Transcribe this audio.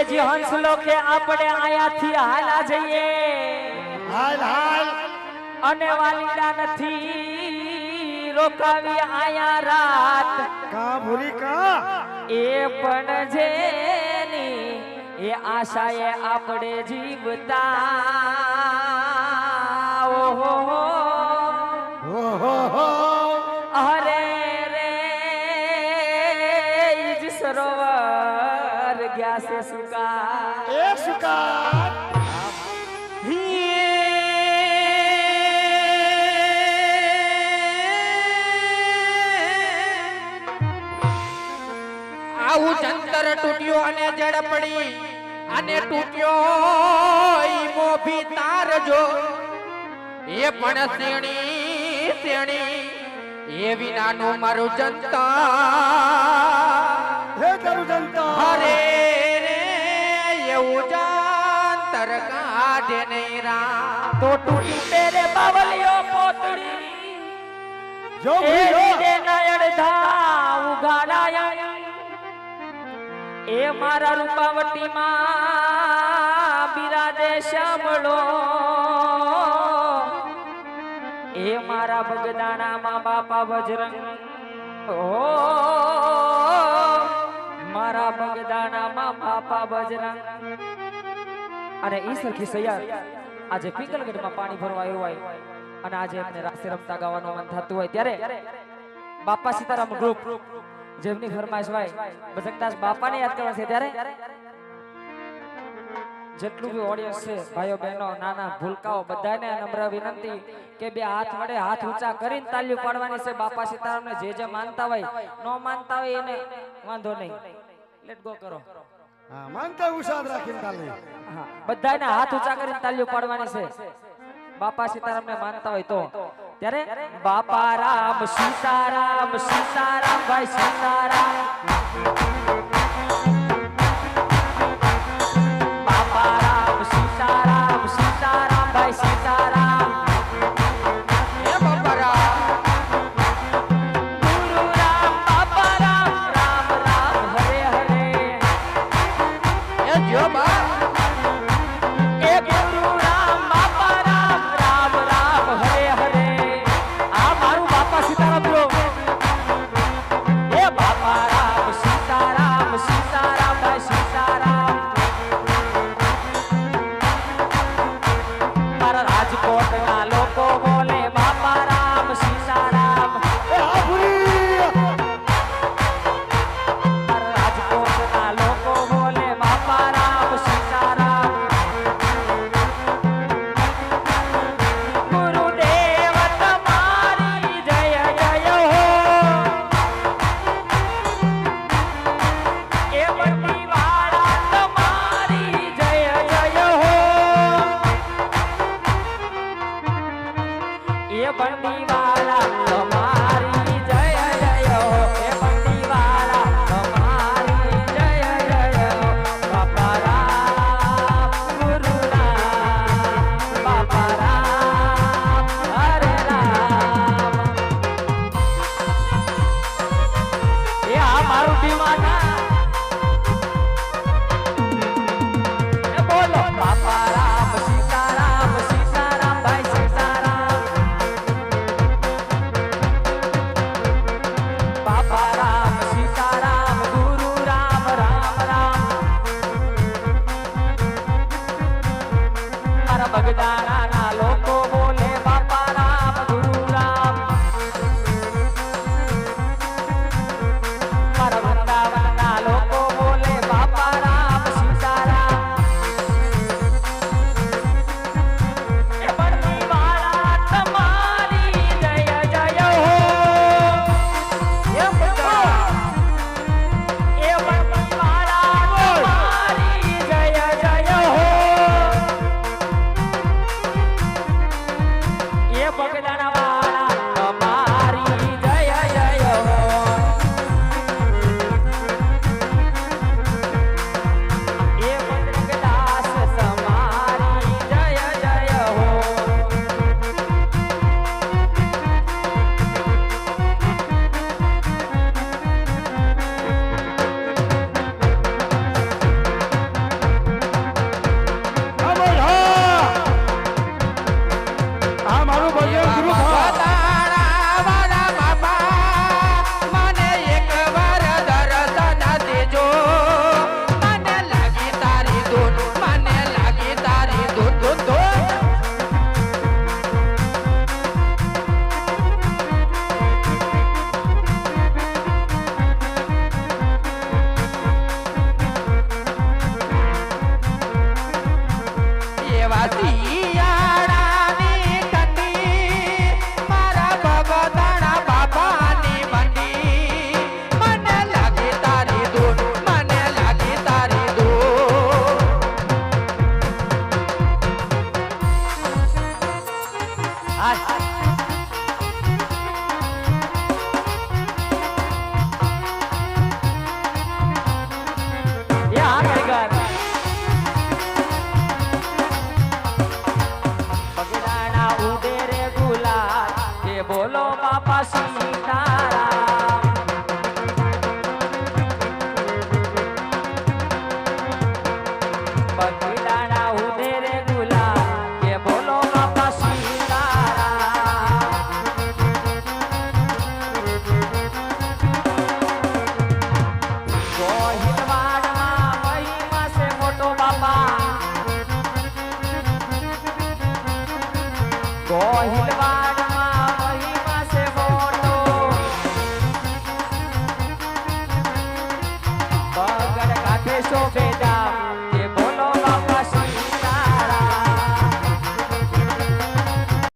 જી હંસલો કે આપણે આયાથી હાલા જઈએ હાલ હાલ અને વાલીડા નથી રોકાવી આયા રાત કા ભૂરી કા એ પણ જેની એ આશાએ આપણે જીવતા ઓહો ઓહો અરે રે ઈજ સરોવર ગયા છે સુકા એ સુકા આવું જંતર તૂટ્યો અને જડ પડી અને તૂટ્યો ઈ મોભી તાર જો એ પણ શેણી શેણી એ વિનાનું મારું જંતર હે તારું જનતા અરે રે એવું જંતર કાઢે નહીં રા તો તૂટી તેરે બાવલિયો પોતડી જો એ ભૂરી રીને નયડધા ઉગાડાયા એ મારા રૂપાવટીમાં બિરાજે શ્યામળો એ મારા બગદાણામાં બાપા બજરંગ ઓ મારા બગદાણામાં બાપા બજરંગ અને ઈ સરખી સૈયાર આજે પિંગલગઢમાં પાણી ભરવા આવ્યો હોય અને આજે એમને રાસે રમતા ગાવાનું મન થતું હોય ત્યારે બાપા સીતારામ ગ્રુપ જેમની ફરમાઈશ હોય બજરંગદાસ બાપાને યાદ કરવા છે ત્યારે જેટલું બી ઓડિયન્સ છે ભાઈઓ બહેનો નાના ભૂલકાઓ બધાને નમ્ર વિનંતી કે બે હાથ વડે હાથ ઊંચા કરીને તાલીઓ પાડવાની છે બાપા સીતારામને જે માનતા હોય નો માનતા હોય એને વાંધો નહીં લેટ ગો કરો હા માનતા ઉસાદ રાખીને તાલી હા બધાને હાથ ઊંચા કરીને તાલીઓ પાડવાની છે બાપા સીતારામને માનતા હોય તો ત્યારે બાપા રામ સીતારામ સીતારામ ભાઈ સીતારામ બાપા રામ સીતારામ સીતારામ ભાઈ સીતારામ એ બાપરા ગુરુ રામ બાપા રામ રામ રામ હરે હરે એ જો બા એ ગુરુ રામ બાપા રામ રામ રામ હરે હરે આ મારું બાપા સીતારામ જો એ બાપા રામ સીતારામ સીતારામ ભાઈ સીતારામ મારા રાજકોટના લોકો બોલે બાપા રામ સીતારામ એ હા ભૂરી મારા રાજકોટના લોકો બોલે બાપા રામ સીતારામ ગુરુદેવ તમારી જય જય હો એ બંદીવાળા તમારી જય જય હો એ બંદીવાળા તમારી જય જય હો એ બંદીવાળા તમારી જય જય હો બાપા રામ ગુરુ રામ બાપા રામ હરે રામ એ આ મારું દીવાના એ બોલો બાપા રામ સીતારામ સીતારામ ભાઈ સીતારામ બાપા સીતારામ પગીડાના ઉદે રે ગુલાબ કે બોલો બાપા સીતારામ ગોહિલવાડમાં મહિમા છે મોટો બાપા ગોહિલવાડ